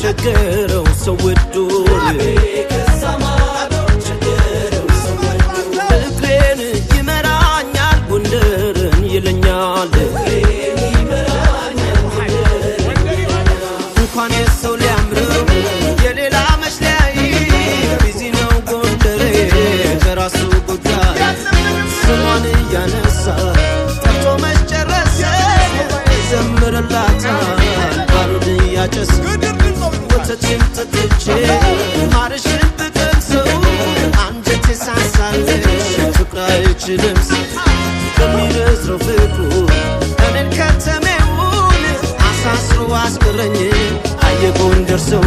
ቸገረው ሰው ወዶ እግሬን ይመራኛል ጎንደርን ይለኛል እንኳን የሰው ሊያምረው የሌላ መሽለያይ ቢዚ ነው ጎንደሬ ከራሱ ጉዳይ ስሟን እያነሳ ጠርቶ መስጨረሰ ዘምርላታል ባሩድ እያጨስ ወተትሽን ጠጥቼ ማርሽን ብቀምሰው አንጀቴ ሳሳለሽ ፍቅር አይችልም ከሚነዝረው ፍቅሩ እኔን ከተሜውን አሳስሮ አስቀረኝ አየ ጎንደር ሰው